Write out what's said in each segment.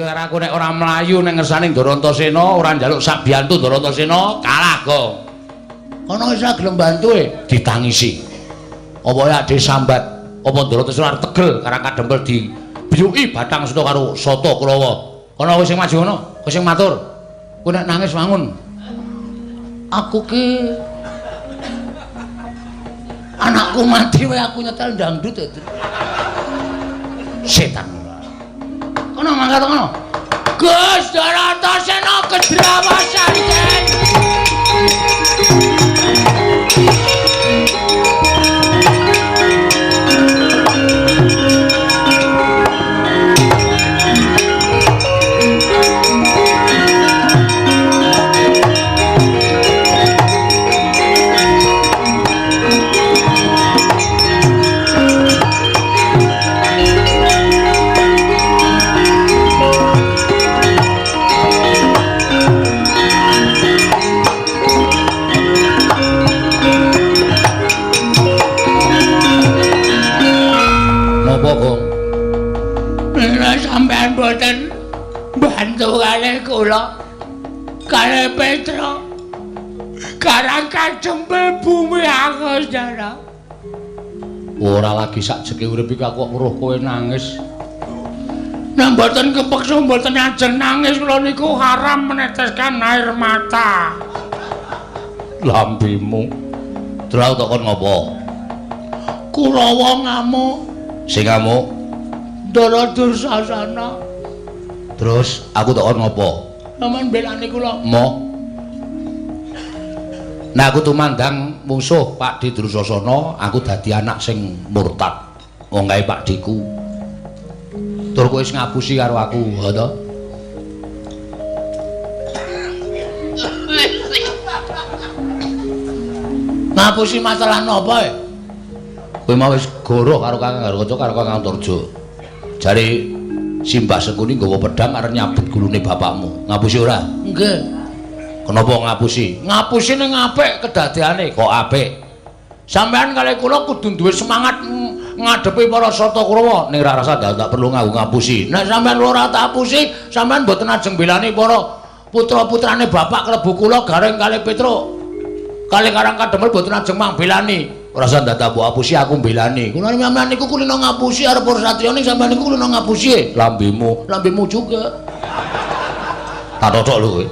karo aku nek ora mlayu ning ngersane Ndarantasena, ora njaluk sabiyantu Ndarantasena, kalah kok. Ana wis gelem bantu ditangisi. Apa ya ade sambat, apa Ndarantasena arep tegel karo kadempel dibiyuki Bathang Seta karo Sata Kurawa. Ana wis sing maju ngono, kowe sing matur. Kowe nek nangis wangun. Aku ki anakku mati wae aku nyetel dangdut itu. Setan. Kono mangkat kono. Gus Ndarantasena Kedrawasanten. Sampeyan boten bantu kalih kula kalih Petra karang kajempel bumi Angasara. Ora lagi sak jeke urip iki aku weruh kowe nangis. Nek mboten kepeksa mboten ajeng nangis kula niku haram meneteskan air mata. Lambimu terlalu takon ngopo? Kurawa ngamuk. Sing ngamuk Ndarantasena. Terus aku takon ngopo? Sampeyan belani kula. Mo. Nah aku tumandang musuh Pak Di Drusasana, aku dadi anak sing murtad. Wong kae Pak Diku. Tur kowe wis ngapusi karo aku, ha to? Ngapusi masalah napa? Kowe mau wis goroh karo Kakang Garwaca karo Kakang Turjo. Jare Simbah Sekuni nggawa pedhang arep nyabut gulune bapakmu. Ngapusi ora? Nggih. Kenapa ngapusi? Ngapusi ning apik kedadeane. Kok apik? Sampeyan kalih kula kudu duwe semangat ngadepi para Sata Kurawa. Ning ra rasa tak perlu ngapusi. Nek sampeyan ora tak apusi, sampeyan mboten ajeng belani para putra-putrane bapak klebu kula Gareng kalih Petruk. Kalih Karang Kademel mboten ajeng mangbelani. Ora usah dadak mbok apusi aku mbelani. Kula sampeyan niku kulino ngapusi arep para satriya ning sampeyan niku kulino ngapusi. Lambemu juga. Tak cocok lho kowe.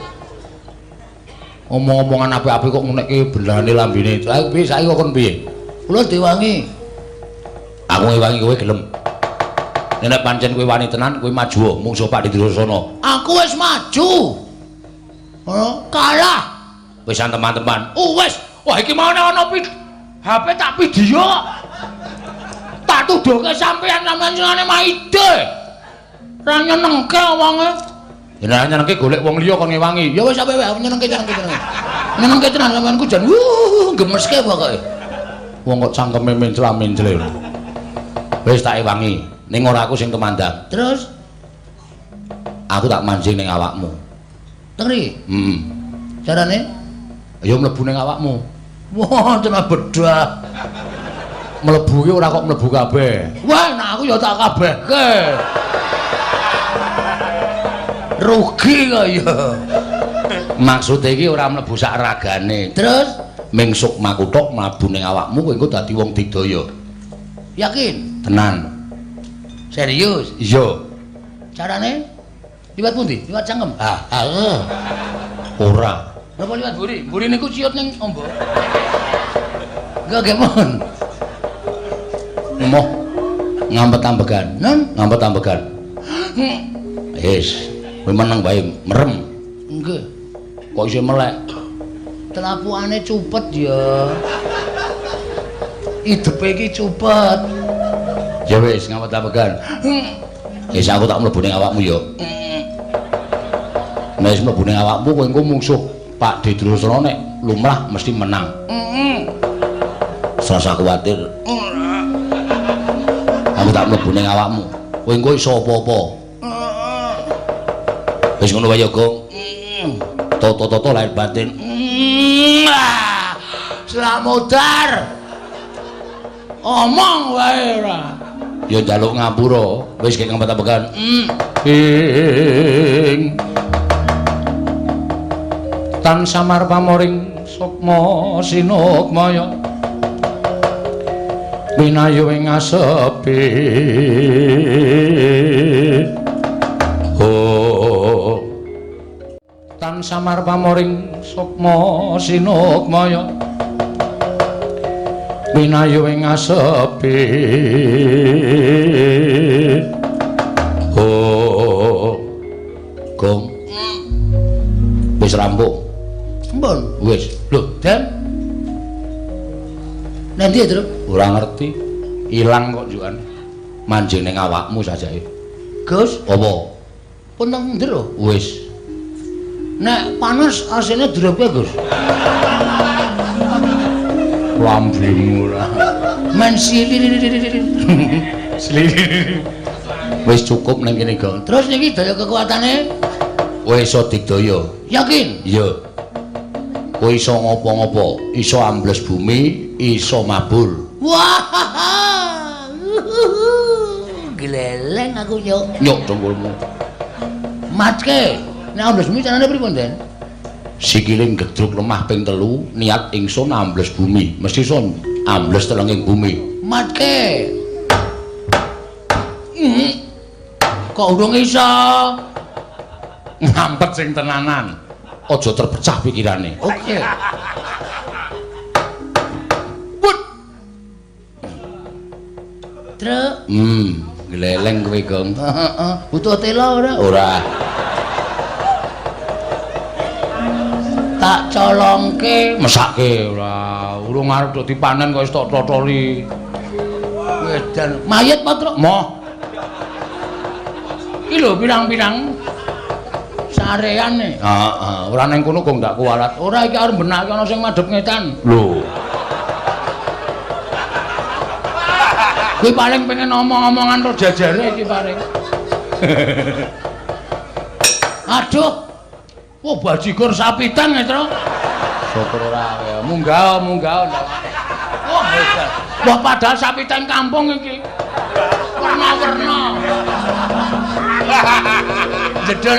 Omong-omongan apik-apik kok ngenekke bendane lambene. Saiki piye saiki kok kon piye? Kula diwangi. Aku ngewangi kowe gelem. Nek pancen kowe wani tenan kowe maju mungsuh Pak Di Drusasana. Aku wis maju. Kalah. Wis teman-teman. Wis. Wah iki mau ana HP tak video. Tak tuduhke sampean senengane maide. Ra nyenengke wonge. Yen nyenengke golek wong liya kon ngewangi. Ya wis sampe wae nyenengke. Nyenengke tenan sampeanku jan gemeske pokoke. Wong kok cangkeme mencla-mencle. Wis tak ewangi. Ning ora aku sing temandang. Terus aku tak manjing ning awakmu. Tengri? Carane? Ya mlebu ning awakmu. Wah, tenan bedah. Mlebu ki ora kok mlebu kabeh. Wah, nek aku ya tak kabehke. Rugi kok ya. Maksude iki ora mlebu sak ragane. Terus ming sukma kuthuk mlebu ning awakmu kowe engko dadi wong digdaya. Yakin? Tenan. Serius? Iya. Carane? Liwat pundi? Liwat cangkem? Ora. Napa liwat mburi? Mburi niku ciut ning ombo. Enggak gemon. Moh ngampet ambegan. Ngampet ambegan. Wis, kowe meneng bae merem. Nggih. Kok isih melek? Telapuane cupet ya. Idepe iki cupet. Ya wis ngampet ambegan. Wis aku tak mlebu ning awakmu ya. Nek wis mlebu ning awakmu kowe engko mungsuh Pak Di Drusasana nek lumrah mesti menang. Rasa kuwatir. Aku tak mlebu ning awakmu. Kowe engko iso apa-apa. Wis ngono wae ya, Gong. Toto-toto lahir batin. Selamutar. Omong wae ora. ya njaluk ngapura wis kek ngempet-empekan ing tan samar pamoring sukma sinukmaya winayu ing asepi tan samar pamoring sukma sinukmaya winayu ing asepi Gong wis rampung sampun wis lho Dan nanti ya Tru ora ngerti ilang kok jukan manjing ning awakmu sajake Gus apa pun nang ndero wis nek panas asine drope Gus lambemu lah men wis cukup nang kene Gong terus niki daya kekuatane kowe iso digdaya yakin iya kowe iso ngopo-ngopo iso ambles bumi iso mabur wah geleleng aku nyuk dongkulmu matke nek ambles bumi carane pripun Den sikile gedruk lemah ping 3 niat ingsun ambles bumi mesti son ambles telenging bumi matke kok urung iso ngampet sing tenanan aja terpecah pikirane oke put Tru gleleng kowe Gong butuh tela ora tak colongke mesake ora urung arep do dipanen kok wis tok totoli wedan mayit apa Tru moh iki lho pirang-pirang sareane heeh ora ning kono kok ndak kualat ora iki arep benake ana sing madhep ngetan lho kuwi paling pengen omong-omongan karo jajare iki paling aduh wah bajigur sapitan ya Tru syukur ora ya munggah wah hebat wah padahal sapitan kampung iki warna-warna jedul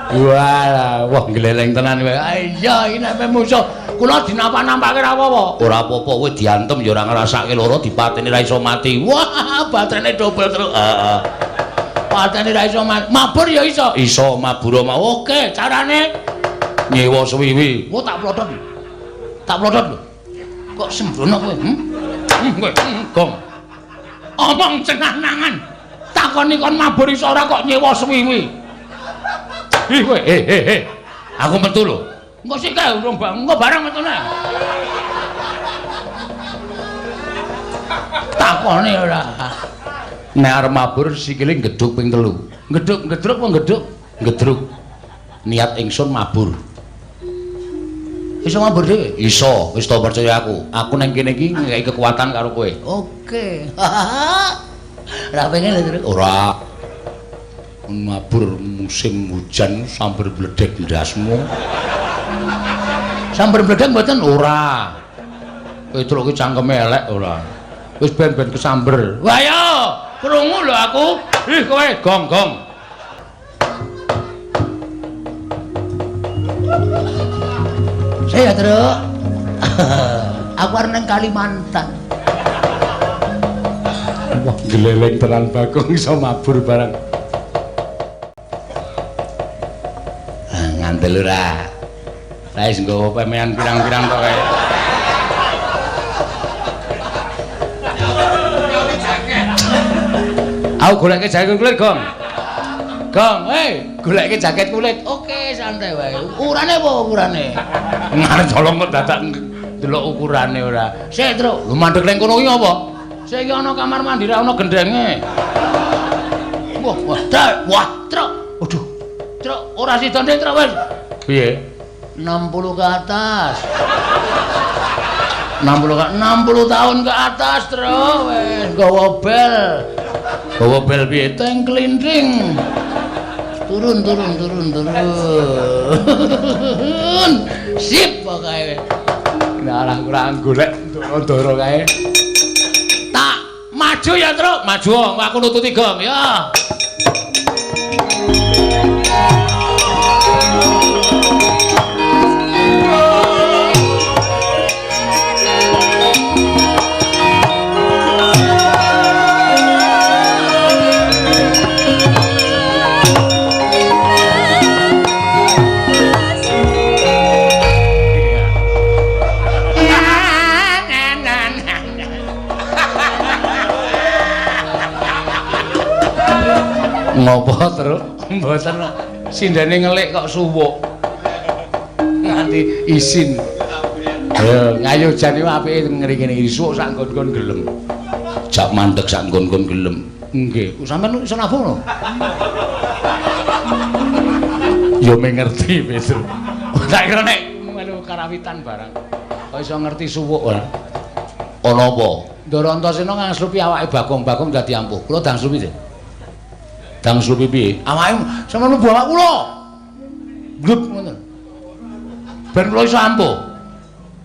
walah wah gleleng tenan kowe iya iki nek musuh kula dinampak-nampake ra apa-apa ora apa-apa kowe diantem ya ora ngrasake lara dipateni ra iso mati wah batrene dobel terus heeh pateni ra iso mabur ya iso mabur oke carane nyewa suwiwi oh tak plotot lho kok sembrono kowe kowe Gong omong cenah-nangan takoni kon mabur iso ora kok nyewa suwiwi ih kowe aku metu lho engko sik kae urung engko barang metune takoni ora nek arep mabur sikile gedhuk ping 3 gedhuk niat ingsun mabur iso mabur dhewe iso wis to percaya aku nang kene iki nggawe kekuatan karo kowe oke ora pengen lho ora mabur musim hujan sambar bledek ndasmu sambar bledek mboten ora kowe truk ki cangkeme elek ora wis ben-ben kesamber wah yo krungu lho aku ih kowe Gong saya Tru aku arep nang Kalimantan wah gleleng tenan Bagong iso mabur bareng ngantel ora wis nggawa pemean pirang-pirang tok kae aku goleke jaket kulit Gong goleke jaket kulit oke santai wae ukurane apa ukurane ngarep colong kok dadak delok ukurane ora sik Tru lho mandeg ning kono iki apa sik iki ana kamar mandi ra ana gendenge wah Tru aduh Tru ora sidone Tru wis piye 60 ke atas 60 tahun ke atas Tru wis gawa bel piye teng klindring turun sip pokoke nek ora kurang golek ndoro kae tak maju ya, Truk. Maju, aku nututi gong ya. Ngopo terus mboten sindene ngelik kok suwuk nganti isin ya ngayu jan iki apike ngene iki suwuk sak nggon-nggon gelem jak mandeg sak nggon-nggon gelem nggih sampean iso nabung yo mengerti Petru tak kira nek melu karawitan barang kok iso ngerti suwuk ora ana apa Ndara Antasena ngangslupi awake Bagong dadi ampuh kula dang slupi dang slupi piye? Awake sampeyan mlebu awak kula. Gleb ngoten. Ben kula iso ampuh.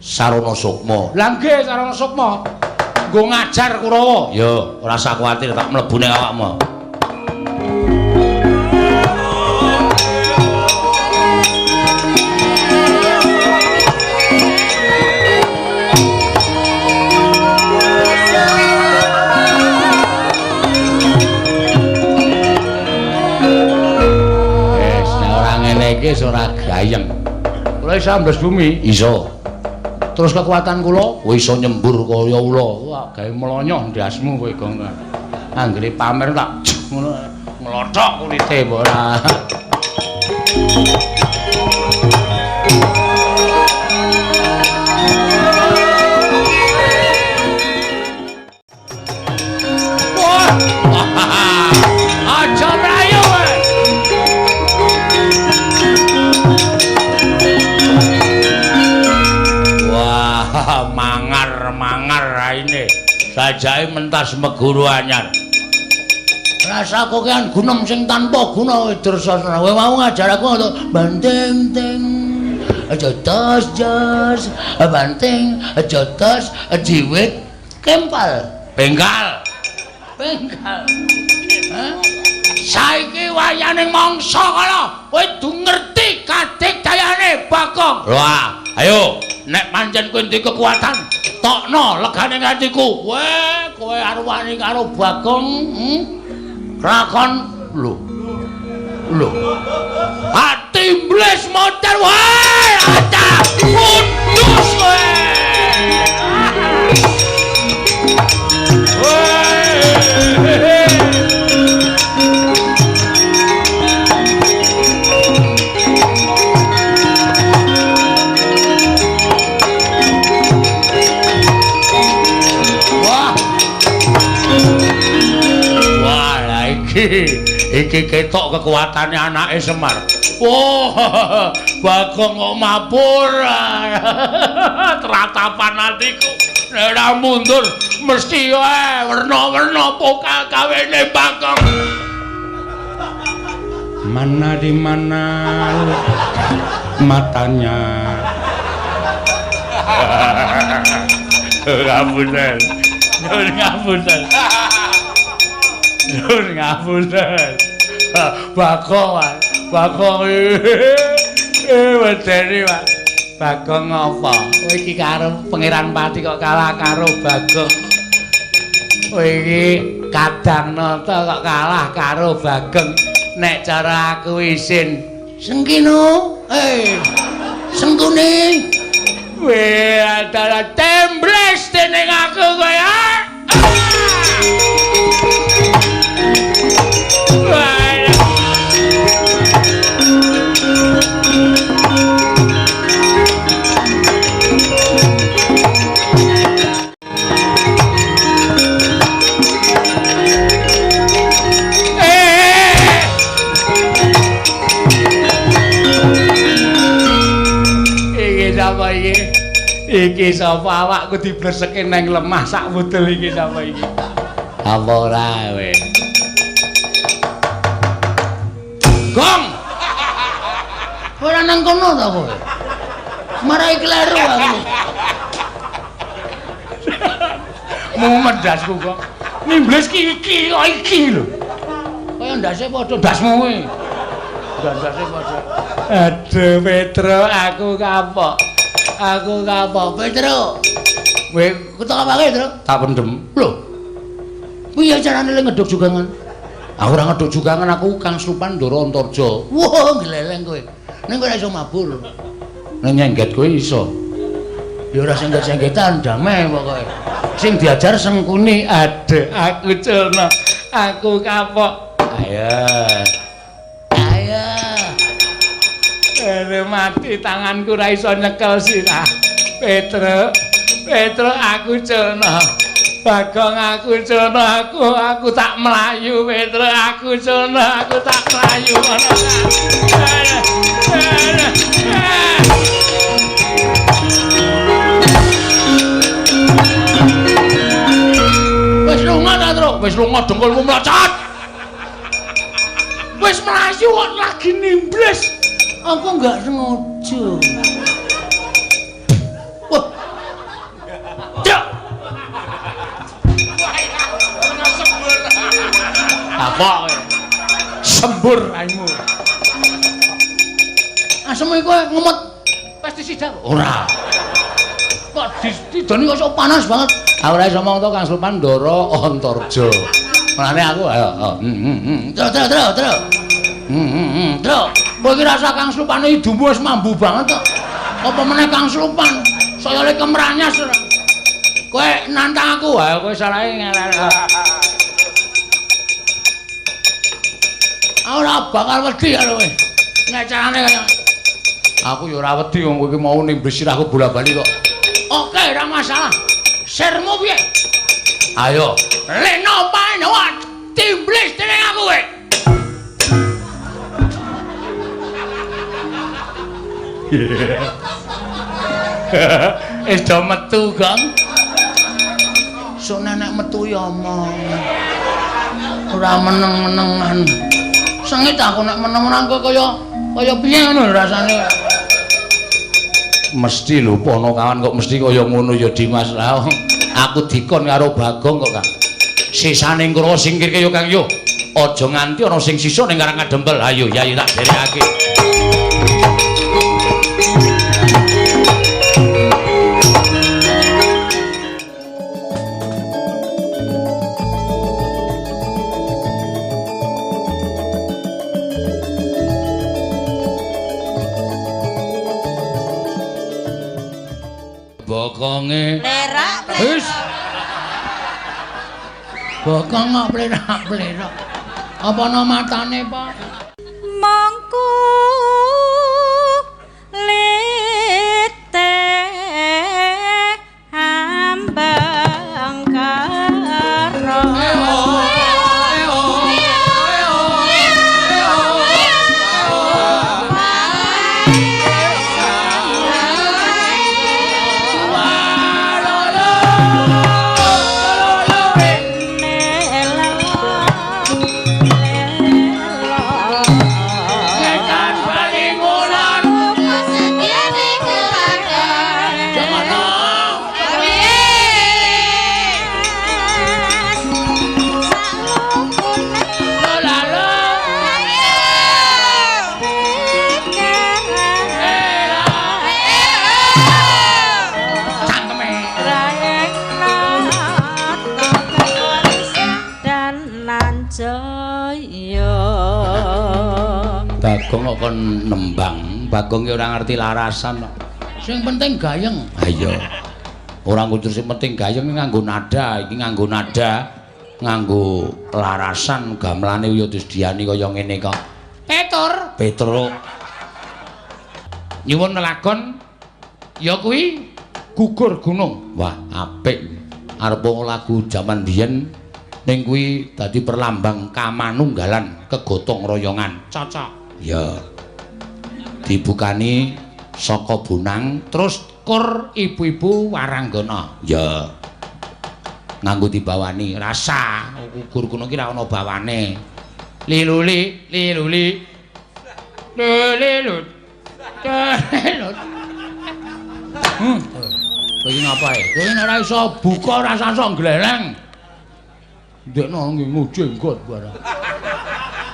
Sarana Sukma. Lah nggih Sarana Sukma. Nggo ngajar Kurawa. Ya, ora usah kuwatir tak mlebu ning awakmu. Iki ora gayeng. Kula iso ambles bumi, iso. Terus kekuatan kula iso nyembur kaya ula. Wah, gawe melonyoh ndasmu kowe Gong. Anggere pamer tak ngono nglothok kulite mbok ora. Sajake mentas meguru anyar. Rasa kokean gunem sing tanpa guna Dursasana. Kowe mau ngajar aku untuk banting-ting. Aja jos, banting, aja tos, jiwit, kempal, bengkal. Hah? Saiki wayane mangsa kala kowe du ngerti kadikdayane Bagong. Wah, ayo nek pancen kowe ndek kekuatan tokno legane atiku. Weh, kowe arwani karo Bagong, Rakon lho. Ati iblis motor wae, ada kudus kowe. Iki ketok kekuatane anake Semar. Oh, Bagong kok mabur. Tratapan atiku. Nek ora mundur mesti wae werna-werna pokal kawene Bagong. Mana di mana matanya? Ngapunten. Nur ngapunten. Bagong wedeni Pak. Bagong apa? Kowe iki karo Pangeran Pati kok kalah karo Bagong. Kowe iki Kadangnata kok kalah karo Bagong. Nek cara aku isin Sengkino, Sengkuni. Kowe adalah tembles dening aku kowe. Iki sapa awakku dibleseke nang lemah sak wudel iki sapa iki? Apa ora kowe? Gong. Ora nang kono ta kowe? Marai kleru aku. Mau medasku kok. Nimblis iki kok iki lho. Kaya ndase padha ndasmu kuwi. Ndase padha. Aduh Petro, aku kapok. Petro. Kowe ketok apa kae, Tru? Tak pendem. Lho. Piye carane le ngeduk jugangan? Aku ora ngeduk jugangan, aku Kang Slupandara Antarja. Wah, gleleng kowe. Ning kowe ora iso mabur. Ning nyengget kowe iso. Ya ora sengget-senggetan damai pokoke. Sing diajar Sengkuni, aduh aku culno. Aku kapok. Ayo. Mati tanganku ora iso nyekel sirah. Petro aku culno. Bagong aku culno, aku tak melayu. Petro aku culno, aku tak melayu. Wis lunga ta, Tru? Wis lunga dengkulmu mlocot. Wis melayu kok lagi nimblis. Aku enggak sengaja. Wah. Cuk. Sembur. Apa kowe? Sembur raimu. Asem kowe ngumut pestisida ora. Kok didoni kok panas banget. Aku ora iso ngomong to Kang Slupandara Antarja. Mulane aku ayo. Terus. Terus. Kowe iki rasa Kang Slupane hidupmu wis mambu banget kok. Apa meneh Kang Slupan? Saya le kemranyas ora. Kowe nantang aku wae, kowe salahe ngelek. Ora bakal wedi karo kowe. Nek carane kaya aku ya ora wedi wong kowe iki mau nimblis sirahku bola-bali kok. Oke, ora masalah. Sermu piye? Ayo, leno panewat timblis dening aku kowe. Do metu, Gong. Sok nenek metu ya omong. Ora meneng-menengan. Sengit aku nek meneng-meneng kaya piye ngono rasane. Mesti lho pono kawan kok mesti kaya ngono ya Dimas. Aku dikon karo Bagong kok, Kang. Sisane karo singkirke ya, Kang yo. Aja nganti ana sing sisa ning Karang Kadempel. Ayo, Yayi tak derekake. Bokonge plerak wis bokong kok plerak apa ana matane Pak mangku lete ambang karo Bagong kok kon nembang, Bagong ki ora ngerti larasan kok. Sing penting gayeng. Ha iya. Ora kudu sing penting gayeng nganggo nada, iki nganggo nada, nganggo larasan gamelane ya disediani kaya ngene kok. Petro. Nyuwun nelakon ya kuwi gugur gunung. Wah, apik. Arep lagu jaman biyen ning kuwi dadi perlambang kamanunggalan kegotong royongan. Cocok. Ya. Dibukani saka Bonang terus kur ibu-ibu Waranggana. Ya. Nganggo dibawani rasa gugur gunung ki ra ana bawane. Liluli. Lilut. Kowe ngapa e? Kowe nek ora iso buka rasa sok gleleng. ndekno ngingu jenggot barang.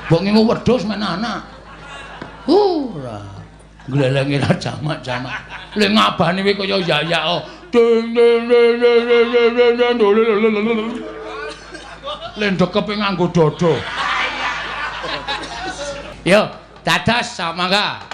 Mbok ngingu wedhus men anak. Ora. Glelenge ra jamak-jamak. Le ngabane kowe kaya ya-ya. Ding ding ding ding ding ding. Lendek kepe nganggo dodo. Yo, dados samangga.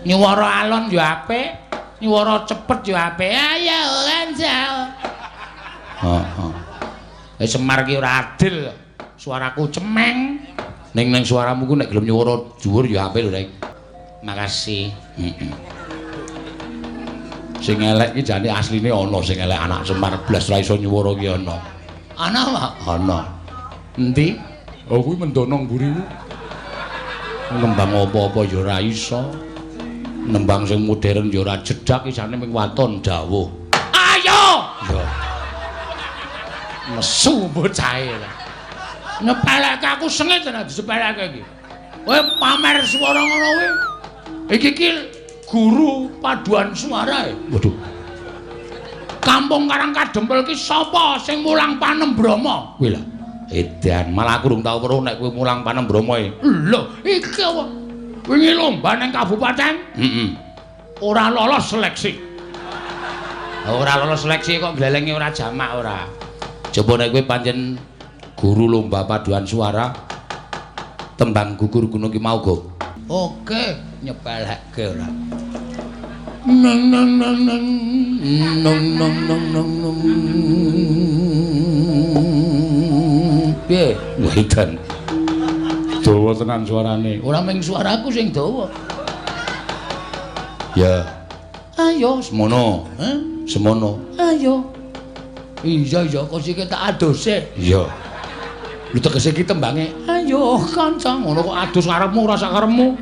Nyuwara alon yo apik, nyuwara cepet yo apik. Ayo Kancil. Heeh. Semar ki ora adil. Suaraku cemeng. Ning suaramu ku nek gelem nyuwara dhuwur yo apik lho, Rek. Makasih. Heeh. Sing elek ki jane asline ana sing elek anak Semar blas ra iso nyuwara ki ana. Ana wae ana. Endi? Oh kuwi mendono mburimu. Nembang apa-apa yo ora iso. Nembang sing modern ya ora jedhak isane ming waton dawuh. Ayo! Ya. Mesu bocahe. Nyepeleke aku sengit tenan disepeleke iki. Kowe pamer swara ngono kuwi. Iki guru paduan suara. Waduh. Kampung Karang Kadempel ki sapa sing mulang Panembrama? Kuwi lho. Edan, malah aku durung tau weruh nek kowe mulang Panembrama e. Lho, iki apa? Wingi lomba ning kabupaten? Ora lolos seleksi. Ora lolos seleksi kok glelenge ora jamak ora. Coba nek kowe pancen guru lomba paduan suara tembang gugur gunung ki mau go. Oke, nyepelekke ora. Nang nang nang nang nang nang nang nang nang. Piye? Wedan. Dawa tenan suarane. Ora mung suaraku sing dawa. Ya. Ayo semono, semono. Ayo. Iya iya kok sik tak adose. Iya. Lu tegese iki tembange. Ayo kanca ngono kok adus karepmu ora sak karepmu.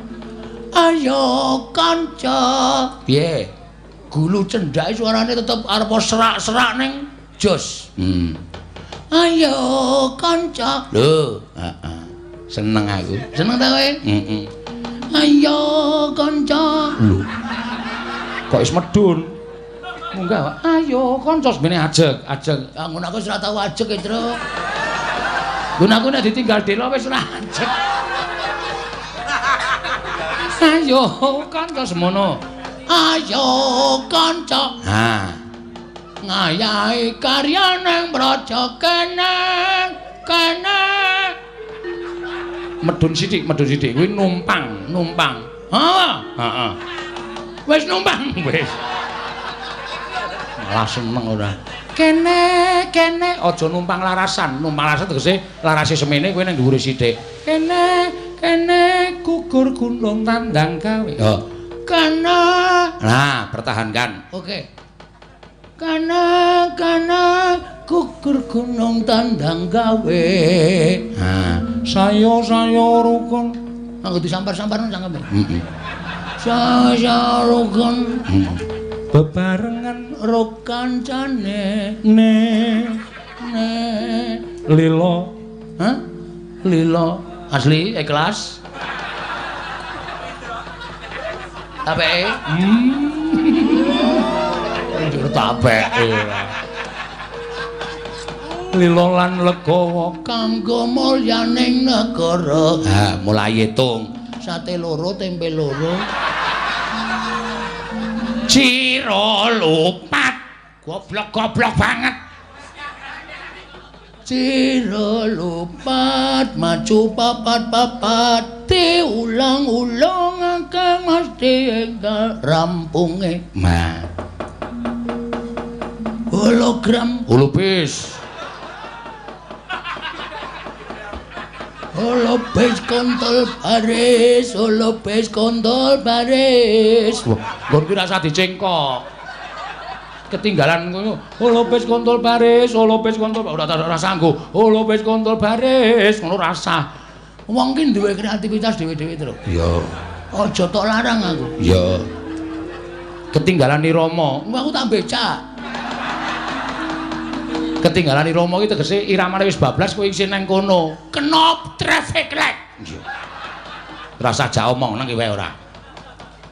Ayo kanca. Piye? Gulu cendhake suarane tetep arep serak-serak ning jos. Ayo kanca. Lho, heeh. Seneng aku. Seneng ta kowe? Heeh. Ayo kanca. Lho. Kok wis medun? Munggah, ayo kanca semene ajeg. Ngono aku wis ora tau ajeg, Tru. Ngono aku nek ditinggal dela wis ora ajeg. Ayo kanca semono. Ayo kanca. Ha. Ngayahi karya ning praja kene. Medun sithik kuwi numpang. Heeh. Wis numpang wis. Malah seneng ora. Kene aja numpang larasan. Numpang larasan tegese larase semene kowe ning dhuwure sithik. Kene gugur gunung tandang gawe. Yo. Kene. Nah, pertahankan. Oke. Kene gugur gunung tandang gawe. Nah, saya rukun. Anggo disampar-samparno cangkeme. Heeh. Saya rukun. Bebarengan ro kancane lilo. Hah? Lilo asli ikhlas. Tapeke? Njur tapeke. Lilo lan legawa kanggo mulyaning negara. Ha, mulai hitung. Sate loro, tempe loro. Ciro lupat. Goblok banget. Ciro lupat maju papat diulang-ulang akan mesti rampunge. Ma. Hologram. Holopis. Holopis kontol baris. Nggon ki rasa dicengkok. Ketinggalan ngono. Holopis kontol baris, ora rasa nggo. Holopis kontol baris, ngono rasa. Wong ki duwe kreativitas dhewe-dhewe terus. Iya. Aja tok larang aku. Iya. Ketinggalan Irama, aku tak becak. Ketinggalan Irama iki tegese iramane wis bablas kowe isih nang kono. Kenop traffic light. Rasa jak omong nang ki wae ora.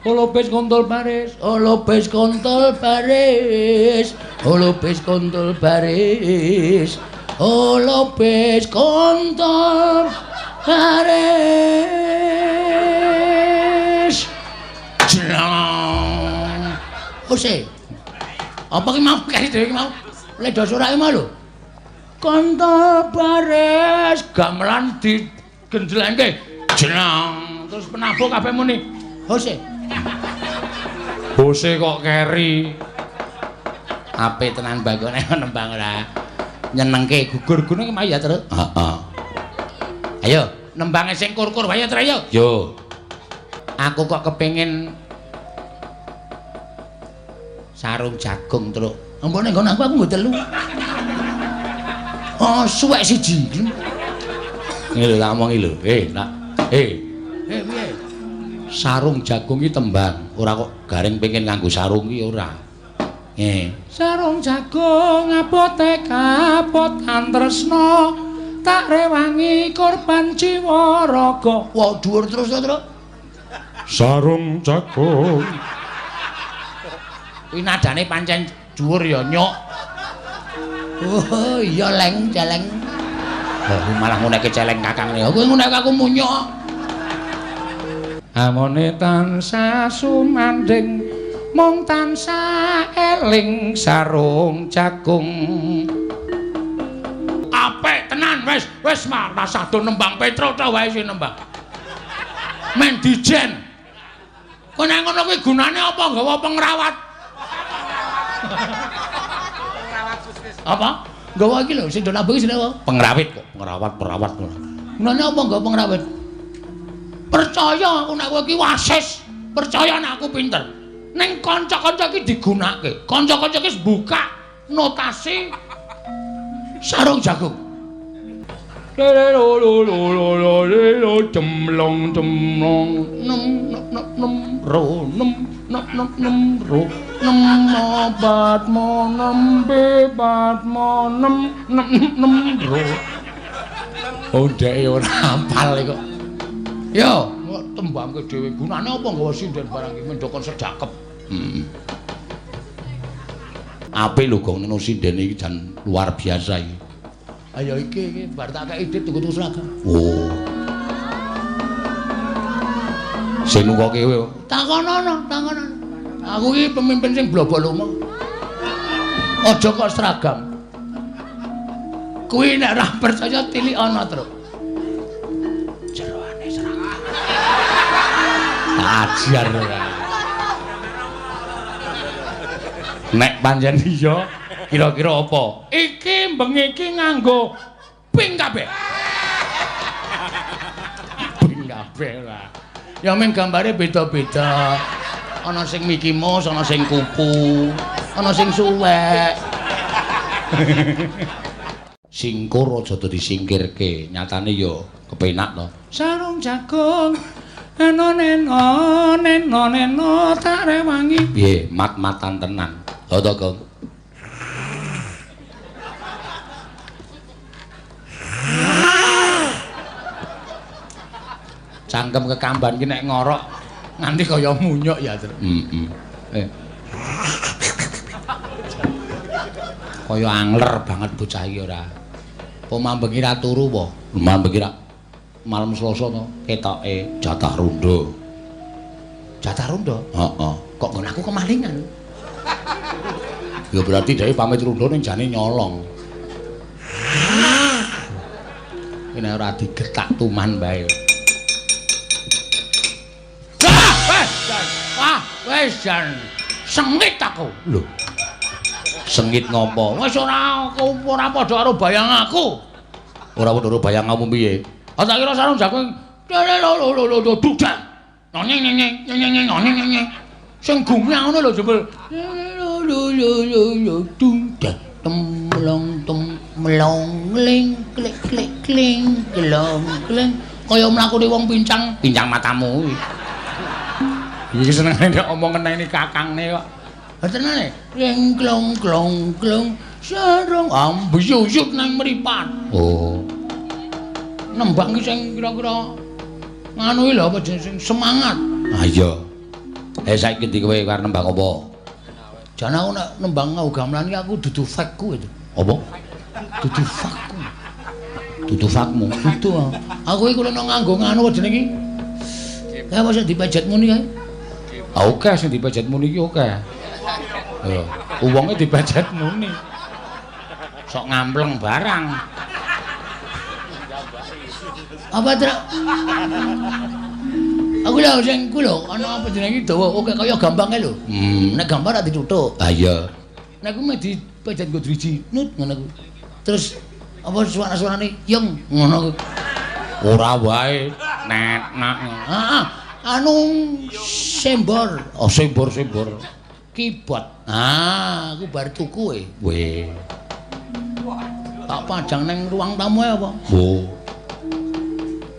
Holopis kontol baris, holopis kontol baris, holopis kontol baris, holopis kontol baris. Jlang. Ose. Apa ki mau kari dhewe ki mau? Ledo surake mau lho. Kontol baris gamelan digenjlengke. Jlang. Terus penabuk kabeh muni. Ose. Bose kok keri. Apik tenan bagone nembang ora. Nyenengke gugur-gunung mah ya terus. Heeh. Ayo, nembange sing kur-kur wae terus ayo. Yo. Aku kok kepengin sarung jagung terus. Ampune nggon aku nggo telu. Oh, suwek siji. Ngene lho tak omongi lho. Nak. Piye? Sarung jagung iki tembang, ora kok garing pengen nganggo sarung iki ora. Sarung jagung abote kapot antresna, tak rewangi korban jiwa raga. Wah, dhuwur terus to, Tru. Sarung jagung. Kuwi nadane pancen dhuwur ya, Nyok. Oh, iya leng, celeng. Lah malah nguneke celeng kakang. Kowe nguneke aku munyok. Amone tansah sumanding mung tansah eling sarung jagung. Apik tenan wis malah sado nembang Petro ta wae sing nembang. Men dijen. Kok nek ngono kuwi gunane apa nggawa pengrawat? Apa? Nggawa iki lho sing do nambung sing apa? Pengrawit kok, perawat. Gunane apa nggawa pengrawit? Percaya aku nek kowe iki wasis, percaya nek aku pinter. Ning kanca-kanca iki digunakake. Kanca-kanca iki buka notasi sarung jagung. Cemlong oh dek ora hafal kok. Yo, tembangke dhewe gunane apa nggawa sinden barang iki mendokon sedakep. Apik lho gong neno sinden iki jan luar biasa iki. Ayo iki bar tak kei dit tuku seragam. Oh. Sing nukoke kowe. Takonono. Aku iki pemimpin sing blobok lumo. Aja kok seragam. Kuwi nek ora percaya tilik ana, Truk. Jeroane seragam. Ajar ora. Nek pancen iya, kira-kira apa? Iki bengi iki nganggo pink kabeh. Pink kabeh lah. Ya mung gambare beda-beda. Ana sing Mickey Mouse, ana sing kupu, ana sing suwek. Singkur aja dadi singkirke, nyatane ya kepenak to. Sarung jagung neno tak rewangi. Piye, mat-matan tenan. Lho to, Gong. Cangkem kekamban ki nek ngorok nganti kaya munyuk ya, Tru. Kaya angler banget bocah iki ora. Apa mambengi ra turu apa? Mambengi ra malam Selasa to ketoke jatah rondo. Jatah rondo? Heeh. Kok nggon aku kemalingan. Ya berarti dhewe pamit rundha ning jane nyolong. Ini ora digetak tuman bae. Wah, wis jan sengit aku. Lho. Sengit ngopo? Wis ora padha karo bayang aku. Ora padha karo bayang kamu piye? Tak kira sarung jagung dudak. Nyeng. Sing gumyang ngono lho jebul. Dudak temlong melong ling klik kling gelong kling kaya mlakune wong pincang matamu kuwi. Iki senengane nek omong ngene kakangne kok. Tenane ring klong sarung ambuyut nang mripat. Oh. Nembang ki sing kira-kira nganu iki lho apa sing semangat. Ah iya. Saiki ndi kowe arep nembang apa? Jan aku nek nembang ngau gamelan iki aku dudu fakku itu. Apa? Dudu fakku. Dudu fakmu. Dudu. Aku iki kula nganggo nganu jeneng iki. Ya mosok dipejet muni kae. Ah oke sing dipejet muni iki oke. Lho, wonge dipejet muni. Sok ngampleng barang. Apa Trak? Aku lho sing ku lho ana apa jenenge dawa oke kaya gampang kae lho. Nek gambar ra dituthuk. Ah iya. Nek ku mek dipejet nggo driji nut ngono ku. Terus apa suara-suarane yung ngono ku. Ora wae net nak. Heeh. Anu sembor. Oh sembor. Keyboard. Ah, aku bar tuku Weh. Tak pajang nang ruang tamu apa? Oh.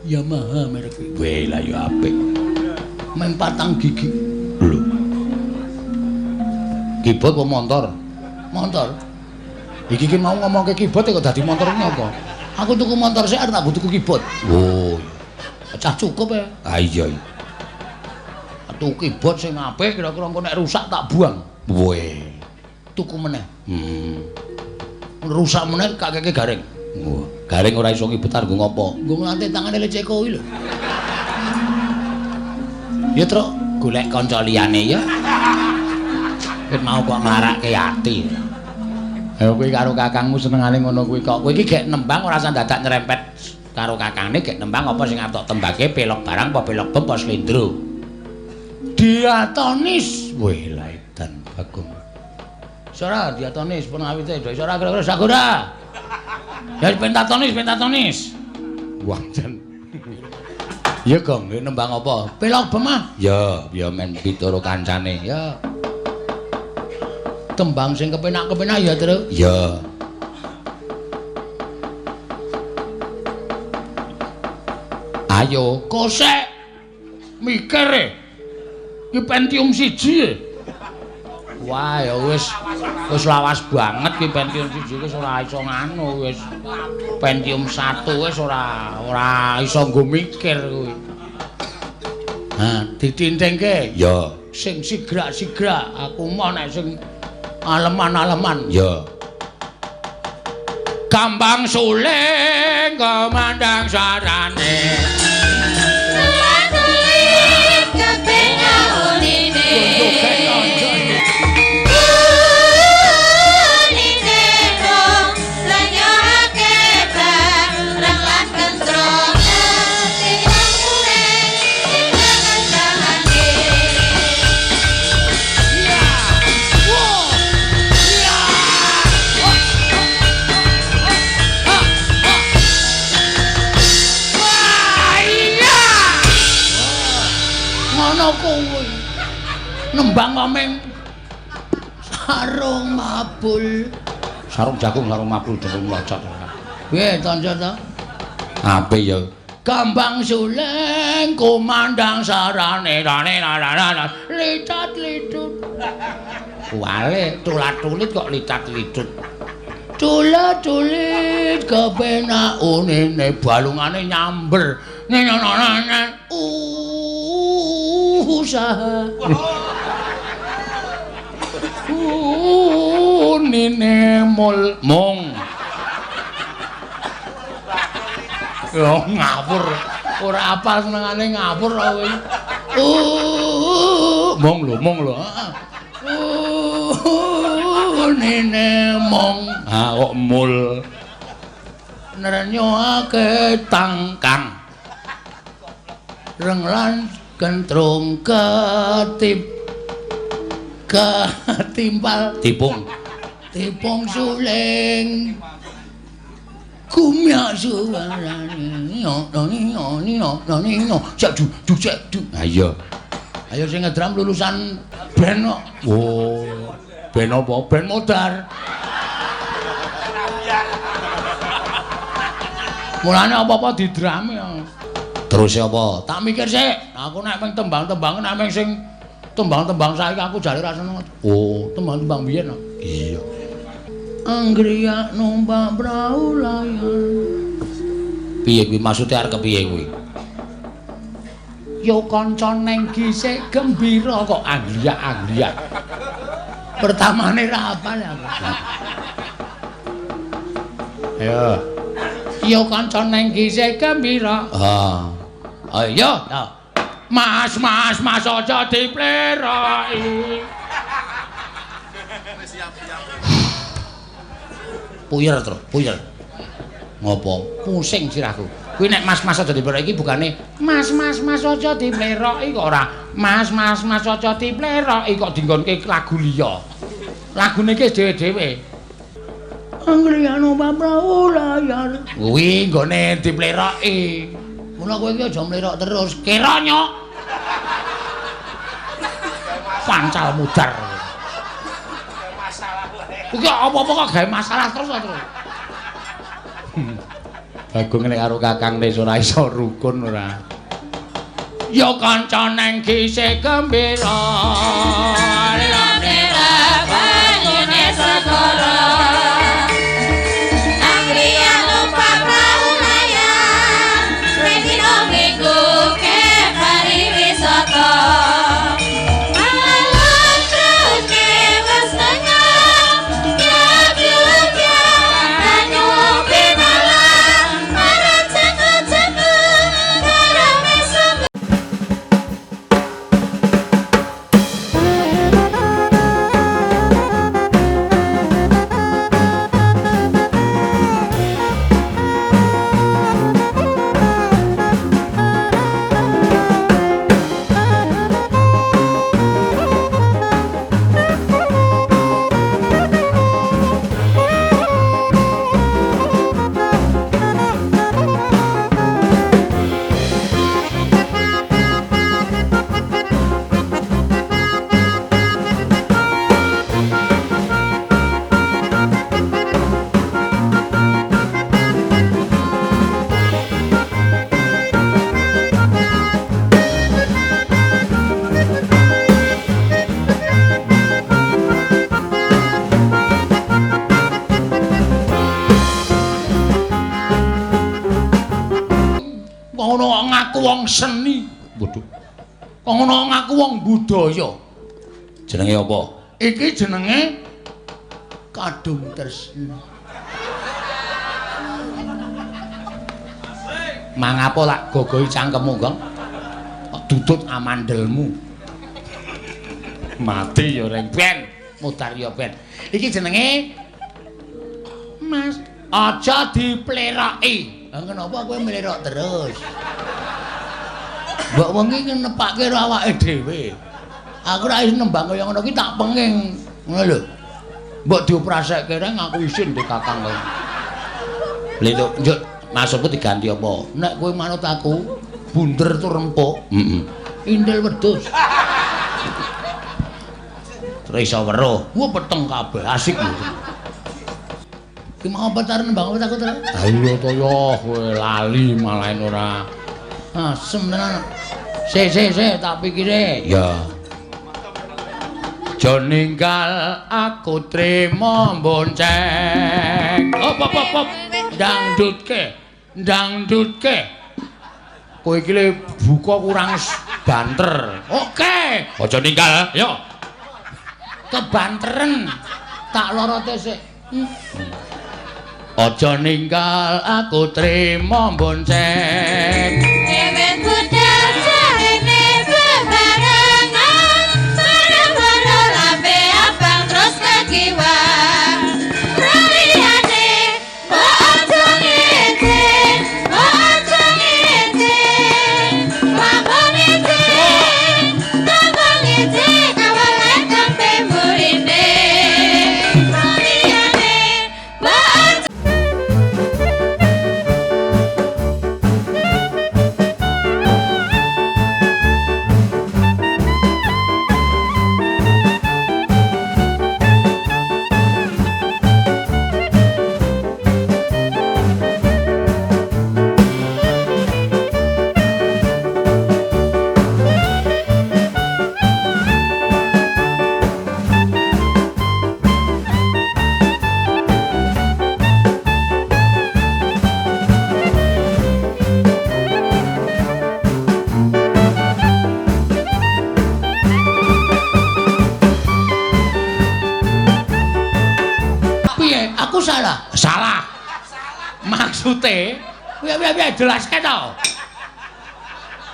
Yamaha merek. Weh lah ya apik. Meng 4 gigi. Lho. Keyboard apa motor? Motor. Iki ki mau ngomongke keyboard kok dadi motor apa? Aku tuku motor sik arep tak tuku keyboard. Oh. Cah cukup ya. Ah iya. Tuku keyboard sing apik kira-kira engko nek rusak tak buang. Weh. Tuku meneh. Rusak meneh kakeke garing. Wah, garing ora iso ngibetar nggo ngopo? Nggo nglantik tangane leceko iki lho. Ya truk golek kanca liyane ya. Wis mau kok nglarakke ati. Ya kowe karo kakangmu senengane ngono kuwi kok. Kowe iki gek nembang ora usah dadak nyerempet karo kakangne gek nembang apa sing atok tembake pelok barang apa pelok bom apa slendro. Diatonis. Weh la edan Bagong. Sora diatonis pun awite sora kira-kira sagora. Ya pentatonis. Wah jan. Ya Gong, nembang apa? Pelok bom ah. Ya men pitoro kancane. Ya. Tembang sing kepenak-kepenak ya, Tru. Ya. Ayo, kosek. Mikir Ki Pentium 1 Wah ya wis lawas banget ki Pentium 1 wis ora iso nganu wis. Pentium 1 wis ora iso nggo mikir kuwi. Ha, ditintingke. Ya, sing sigrak-sigrak aku mau nek sing aleman-aleman. Ya. Kambang suling kemandang sarane. Nembang komeng sarung mabul sarung jagung sarung mabul dening locot piye kanca to apik ya kambang suleng kumandang sarane licat lidut wale tulat-tulit kok licat-lidut tulat-tulit kepenak unine balungane nyamber nyenenane usaha nine mong yo ngawur ora apal senengane ngawur kowe mong lho. Nene mong kok mul nrenyoake tangkang renglan kentrung ketimpal tipung suling kumyak suarane sak du ayo sing ngedram lulusan ben kok ben apa ben modar mulane apa-apa didrami terus apa tak mikir sik aku nek mung tembang-tembangan nek mung sing tembang-tembang saiki aku jare ra seneng tembang-tembang biyen iya anggriya numpak prau layar piye kuwi maksude arep kepiye kuwi yo kanca neng gisik gembira kok anggriya pertamane ra apal aku ayo yo kanca neng gisik gembira ayo Mas aja dipleroki Puyer. Ngopo? Pusing sirahku. Kuwi nek mas aja dipleroki bukane Mas aja dipleroki kok ora. Mas aja dipleroki kok dinggonke lagu liya. Lagune iki dhewe-dhewe. Anggriano baprau layar. Kuwi nggone dipleroki. Mula kowe iki aja mlerok terus. Kira nyok. Pancal mudar. Iki apa-apa kok gawe masalah terus. Bagung nek karo Kakang Nes ora iso rukun ora. Ya kanca neng gisik gembira. Nira banyune segara. Anggriya numpak prau layar. Redino minggu ke pariwisata. Wong seni. Waduh. Kok ngono ngaku wong budaya. Jenenge apa? Iki jenenge Kadung Tresna. Mangapa lak gogoi cangkemmu, Gong? Kok dudut amandelmu. Mati ya reng ben, mudar ya ben. Iki jenenge Mas, aja dipleroki. Lah kenapa kowe mlerok terus? Mbok wengi ki nepake karo awake dhewe. Aku ra iso nembang kaya ngono ki tak penging. Ngono lho. Mbok dioprasekke reng aku isin di Kakang kowe. Lha itu njuk maksudku diganti apa? Nek kowe manut aku bunder tur empuk. Indel wedhus. Terus iso weruh. Wah peteng kabeh asik lho. Ki mau pacar nembang apa takut terus? Ayo to yo kowe lali malah ora. Asem tenan. Sik tak pikire. Ya. Jo ninggal aku trimo bonceng. Op. Dangdutke. Kowe iki le buka kurang banter. Oke. Aja ninggal, yo. Kebanteren. Tak lorote sik. Aja ninggal aku trimo bonceng. Ewen budal jarene bebarengan maksudnya piye jelaske to.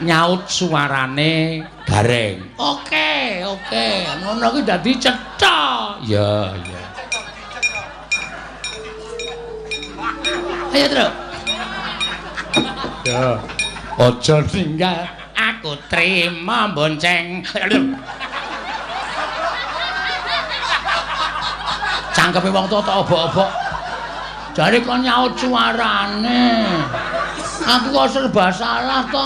Nyaut suarane gareng. Oke. Ngono kuwi dadi cetha. Ya. Ayo, Tru. Ya. Aja ninggal aku trima bonceng. Cangkepe wong tuwa tak obok-obok. Jare kon nyaut suarane. Aku kok serba salah to.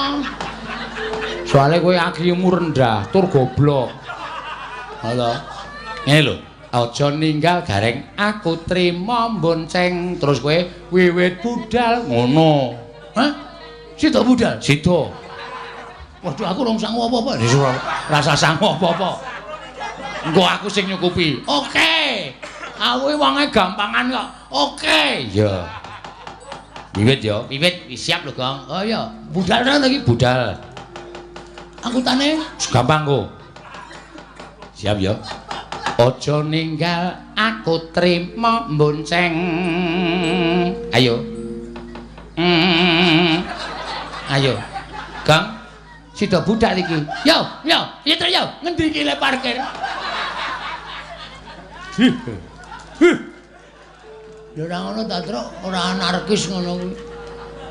Soale kowe IQ-mu rendah, tur goblok. Halo. Ngene lho, aja ninggal gareng aku trima bonceng. Terus kowe wiwit budal ngono. Hah? Sida budal? Sida. Waduh aku rong sangu apa-apa. Rasa sangu apa-apa. Engko aku sing nyukupi. Oke. Aku wonge gampangan kok. Oke. Ya. Wiwit ya. Wiwit siap lho, Gong. Oh iya, budal lagi budal. Angkutane gampang kok. Siap ya. Aja ninggal aku trima bonceng. Ayo. Ayo. Gang. Sida budal iki. Yo. Piye yo? Ngendi iki le parkir? Ya ora ngono ta, Truk. Ora anarkis ngono kuwi.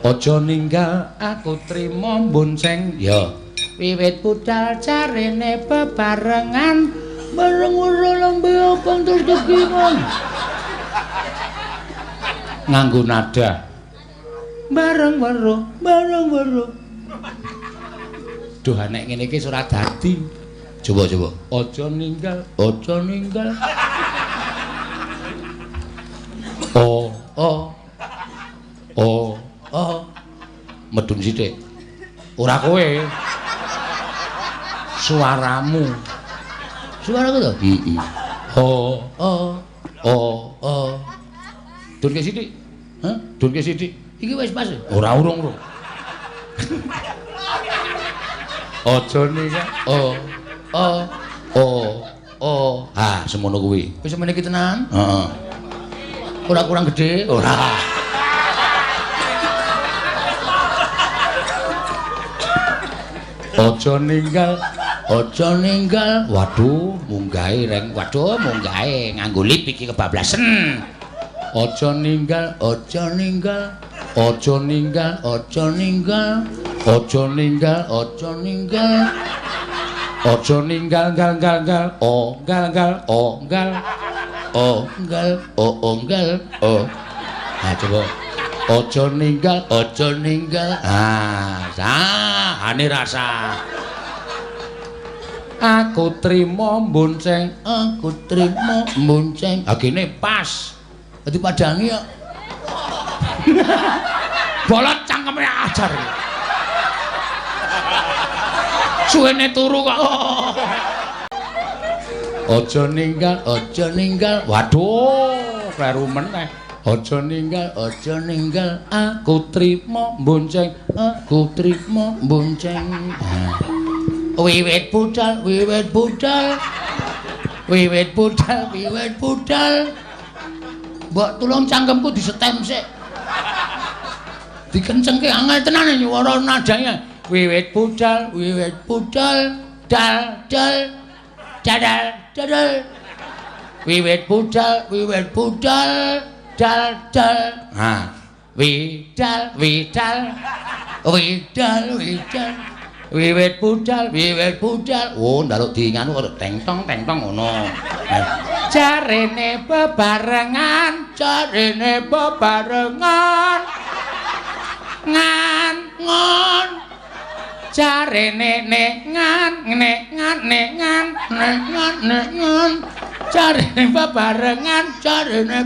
Aja ninggal aku trima bonceng. Ya. Wiwit budal jarene bebarengan bareng ora lembe abang terus kekiman. Nganggo nada. Bareng weruh. Duh nek ngene iki ora dadi. Coba. Aja ninggal. Oh. Medun sithik. Ora kowe. Suaramu. Suaraku to? Heeh. Oh. Dunke sithik. Hah? Dunke sithik. Iki wis pas. Ora urung. Aja ninggal. Oh. Ah, semono kuwi. Wis semene iki tenan? Heeh. Ora kurang gede? Ora. Aja ninggal. Waduh, munggahe reng. Nganggo lip iki kebablasen. Aja ninggal. Ah, coba. Aja ninggal. Ane rasa. Aku trima bonceng. Agene pas. Dadi padangi kok. Bolot cangkeme ajar. Suwene turu kok. Aja ninggal. Waduh, kleru meneh. Aja ninggal. Aku trima bonceng. Wiwit budal. Mbok tulung cangkemku disetem sik. Dikencengke angel tenan nyuwara nadane. Wiwit budal. Dal. Wiwit budal. Dal. Ha. Widal. Wiwit budal. Oh, njaluk diinganu kok teng-tong ngono. Jarene bebarengan. Ngon. Jarene ngan. Jarene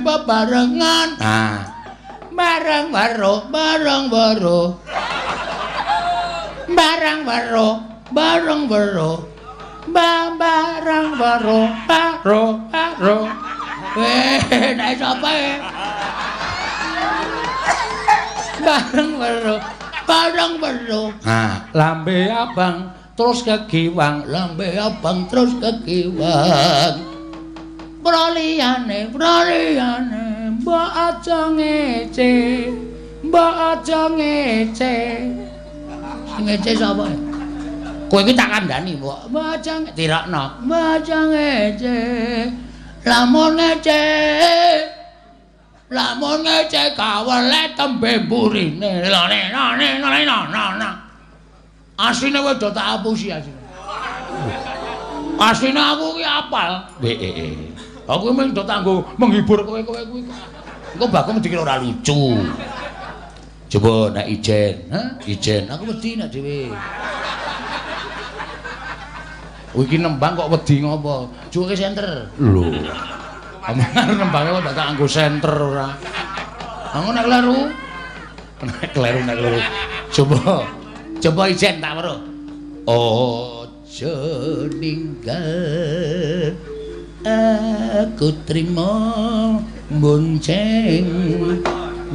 bebarengan. Ah. Bareng weruh. Barang baru. Nek sapa e? Barang baru. Ha, lambe abang terus kegiwang. Broliane, mbok aja ngece. Mbok aja ngece. Ngece sapa? Kowe iki tak kandhani, Mbok. Mbok aja tirakno. Mbok aja ngece. Lamun ngece. Lamun ngece kawele tembe mburine. Asline wis do tak apusi asline. Asline aku ki apal. Aku mung do tanggo menghibur kowe kuwi. Engko bakal dikira ora lucu. Coba nek ijen, ijen aku wedi nek dhewe. Iki nembang kok wedi ngopo? Juke senter. Lho. Amarep nembange kok tak nganggo senter ora. Aku nek kleru. Nek kleru. Coba ijen tak weruh. Aja ninggal aku trimo bonceng.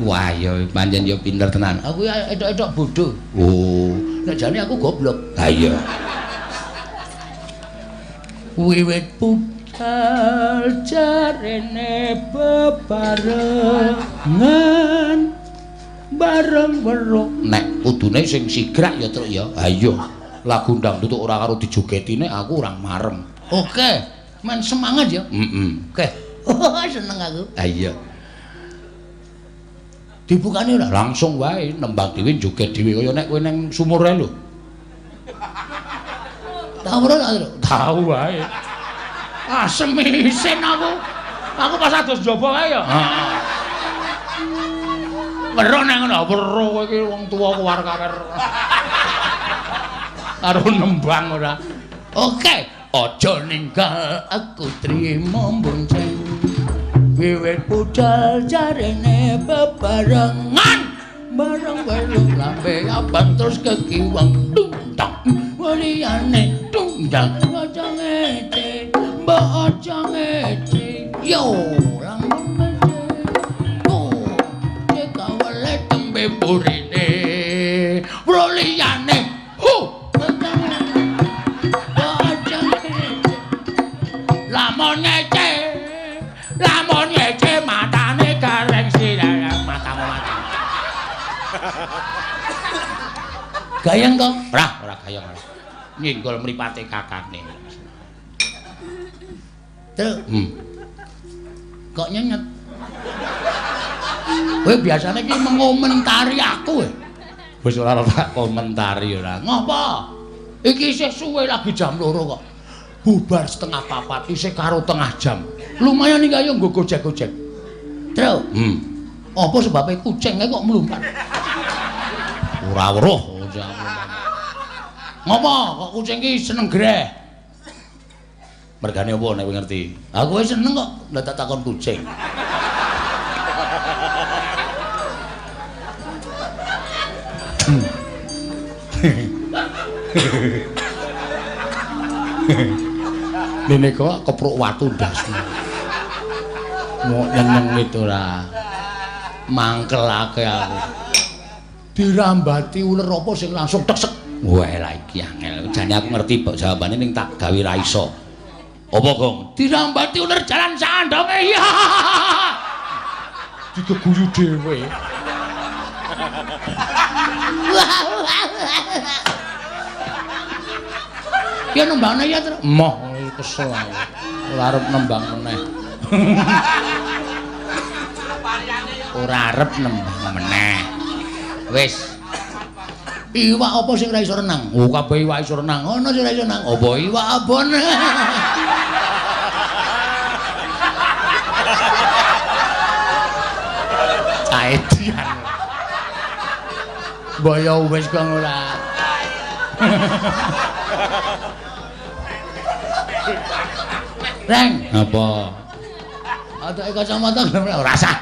Wah ya pancen ya pinter tenan. Aku edok-edok bodoh. Oh, nek jane aku goblok. Ha iya. Wiwit budal jarene bebarengan bareng-bareng. Nek kudune sing sigrak ya truk ya. Ha iya. Lagu dangdut ora karo dijogetine aku ora marem. Oke, men semangat ya. Oke. Oh, seneng aku. Ha iya. Dibukane ora langsung wae nembang dhewe joget dhewe kaya nek kowe ning sumur ae lho. Tahu ora lho? Tahu wae. Ah semisen aku. Aku pas ados njaba wae ya. Heeh. Weruh nang ngono, weruh kowe iki wong tuwa kuwar-kawer. Karo nembang ora. Oke, aja ninggal aku trimo bonceng. Wiwit budal jarene bebarengan bareng-bareng lambe abang terus kekiwang dungdang waliyane dungdang aja ngece mbok aja ngece yo lamun ngece oh kawale tembe burine waliyane lamun ngece matane gareng sirang matamu mati. Gayeng to? Ora gayeng ora. Nyenggol mripate kakane. Truk. Kok nyenyet? Kowe biasane iki mengomentari aku. Wis ora tak komentari ora. Ngopo? Iki isih suwe lagi jam 2 kok. Bubar setengah 4 isih karo tengah jam. Lumayan iki ayo nggo gojek-gojek. Truk. Apa sebabe kucing kok mlumpat? Ora weruh. Ngopo kok kucing iki seneng greh? Mergane apa nek kowe ngerti? Aku wis seneng kok ndak tak takon kucing. Dene kok kepruk watu ndasmu. Mau nyeneng itu ora. Mangkelake aku. Dirambati uler apa sing langsung teksek. Wah lah iki angel. Jane aku ngerti kok jawabane ning tak gawe ra iso. Apa, Gong? Dirambati uler jalan sandonge. Ya. Digeguyu dhewe. Ya nembangne ya, Tru. Moh kesel aku. Ora arep nembang meneh. Ora arep nembang meneh. Wis. Iwak apa sing ora iso renang? Oh, kabeh iwak iso renang. Ono sing ora iso renang. Apa iwak abon? Caedian. Boyo wis kok ora. Reng, apa? Ada kacamata ora sah.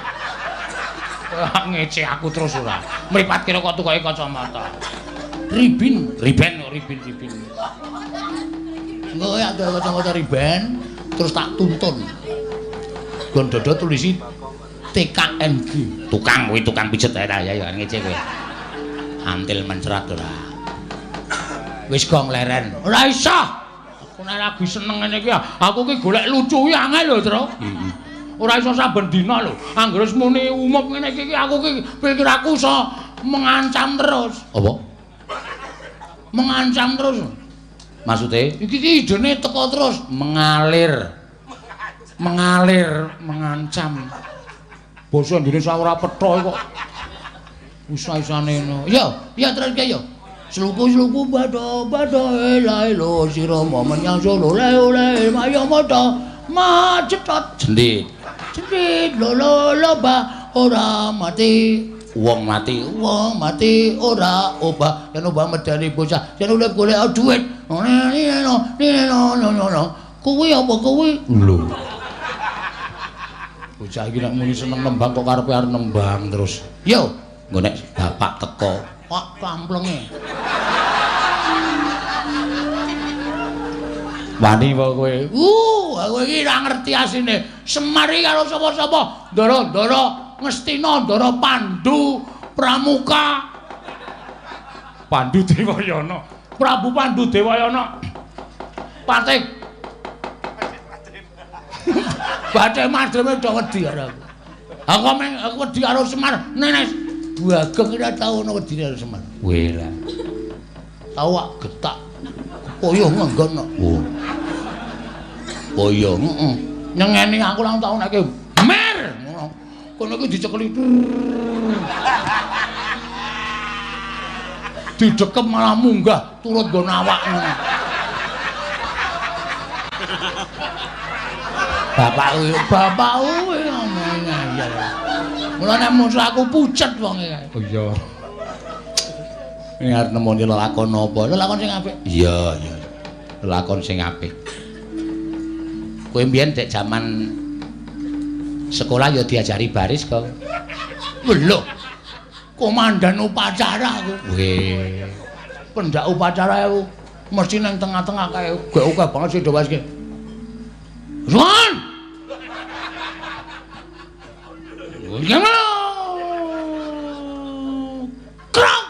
Ngece aku terus ora. Mripat kira kok tukoke kacamata. Riben. Engko ya ada kacamata riben terus tak tuntun. Gon dodo tulisi TKNG. Tukang kuwi tukang pijet ae ya ngece kowe. Antil mencrat ora. Wis gong leren. Ora iso. Aku nek lagi seneng ngene iki aku ki golek lucu ki angel lho, Tru. ora iso saben dina lho. Anggere wis muni umum ngene iki aku ki pikir aku iso mengancam terus. Apa? Mengancam terus. Maksude? Iki idene teko terus mengalir. Mengalir, mengancam. Basa Indonesia ora petha kok. Usah-isane ngono. Ya terus ya. Sluku-sluku bado elo sira momen yang solo le mayo moto macetot jendit lolo ba ora mati wong mati ora obah yen obah medani bocah yen urip golek dhuwit no kuwi apa kuwi lho bocah iki nek muni seneng nembang kok karepe arep nembang terus yo nggo nek bapak teko kok kamplenge wani apa kowe? Kowe iki ora ngerti asine. Semar iki karo sapa-sapa? Ndara Ngastina, Ndara Pandhu, Pramuka. Pandhu Dewayana. Prabu Pandhu Dewayana. Patih. Bathe madreme do wedi karo aku. Aku wedi karo Semar. Nenes Bagong ora tau ana wedi karo Semar. Wela. Tau getak. Koyo ngenggon kok. Koyo, nyengeni aku lang tau nek mer ngono. Kono iki dicekeli. Didekep malah munggah turut nggon awak ngono. Bapakku ngomong ya. Mulane musuh aku pucet wong iki. Oh iya. Ini arep nemoni lelakon apa? Lelakon sing apik. Iya. Lelakon sing apik. Kowe mbiyen dek jaman sekolah ya diajari baris kok. Lho. Komandan upacara aku. Weh. Pendak upacara aku mesti nang tengah-tengah kae gak akeh banget sing dewas iki. Ruan. Gimana? Krong.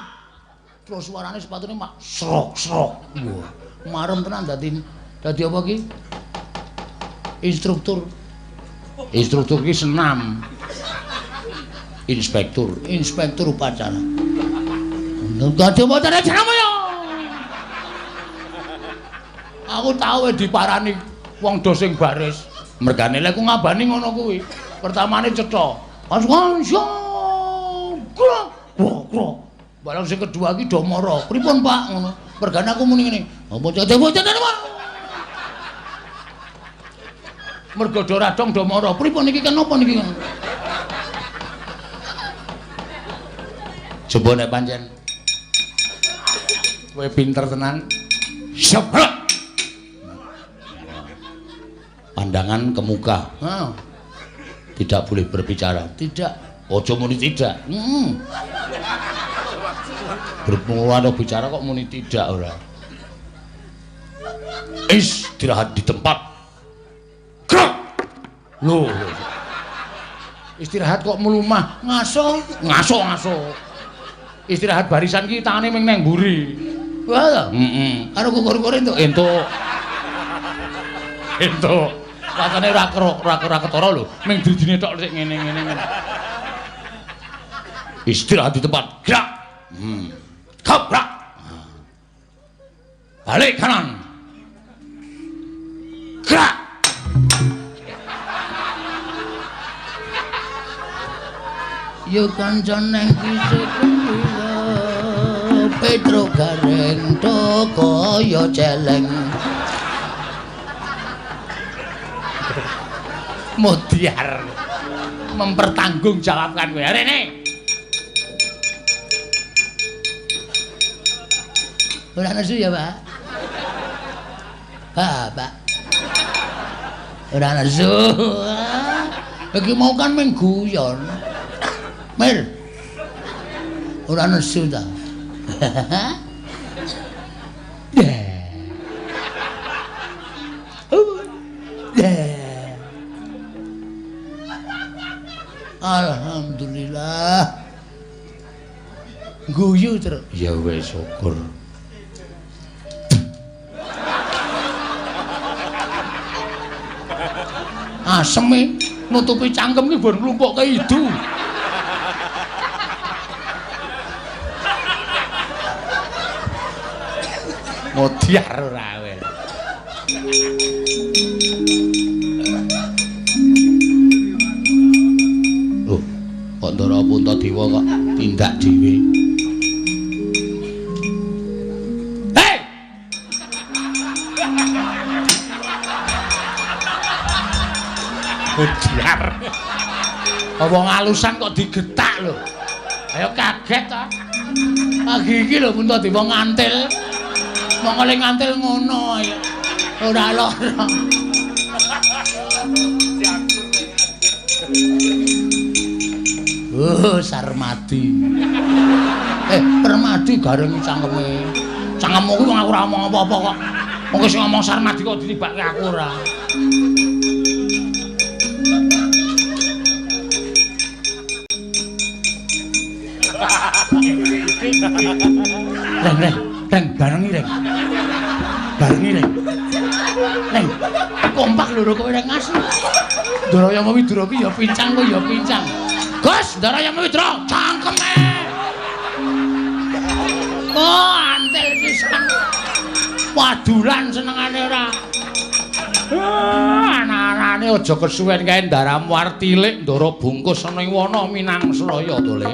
Terus suarane sepatune mak srok-srok. Wah, marem tenan dadi apa ki? Instruktur ki senam. Inspektur upacara. Dadi motone jenengmu ya. Aku tau diparani wong do sing baris. Mergane lek ku ngabani ngono kuwi. Pertamane cetha. Krok. Barang sing kedua iki do mara. Pripun, Pak? Ngono. Mergane aku muni ngene. Apa cedhe-cedhe Pak? Mergo do radong do mara. Pripun iki kenapa niki? Coba nek pancen kowe pinter tenan. Seblek. Pandangan ke muka. Tidak boleh berbicara. Tidak. Ojo muni tidak. Berpengaruh bicara kok muni tidak ora. Istirahat di tempat. Krok. Loh. Istirahat kok melumah. Ngaso. Istirahat barisan ki tangane ming nang mburi. Wah. Karo kukur-kukur entuk. Rasane ora ketara lho. Ming drijine tok sik ngene. Istirahat di tempat. Gerak. Kabrak. Balik kanan. Gerak. Yo kancan nang kisik Petro gareng toko yo celeng. Mudiar mempertanggungjawabkan kowe. Rene. Ora nesu ya, Pak? Pak. Ora nesu. Iki mau kan ming guyon. Mir. Ora nesu ta. Alhamdulillah. Guyu terus. Ya wis syukur. Asem nutupi cangkem ki bon nglumpukke idu. Modiar ora kowe. Loh, kok Ndara Puntadewa kok tindak dhewe. Hei! Modiar. Apa ngalusan kok digetak lho. Ayo kaget ta. Pagi iki lho Puntadewa ngantil. Monggo le ngantil ngono ya. Ora lara. Sarmadi. Permadi gareng cangkeme. Cangkemmu kuwi wong aku ora ngomong apa-apa kok. Wong sing ngomong Sarmadi kok ditibake aku ora. Reng, barengi Reng. Reng, kompak lho kowe Reng asli. Ndarayama Widra ki ya pincang kok ya pincang. Gus, Ndarayama Widra, cangkeme. Oh, antel pisan. Wadulan senengane ora. Anak-anake aja kesuwen kae Ndaramu arep tilik Ndara bungkus ana ing wana Minangsraya to Le.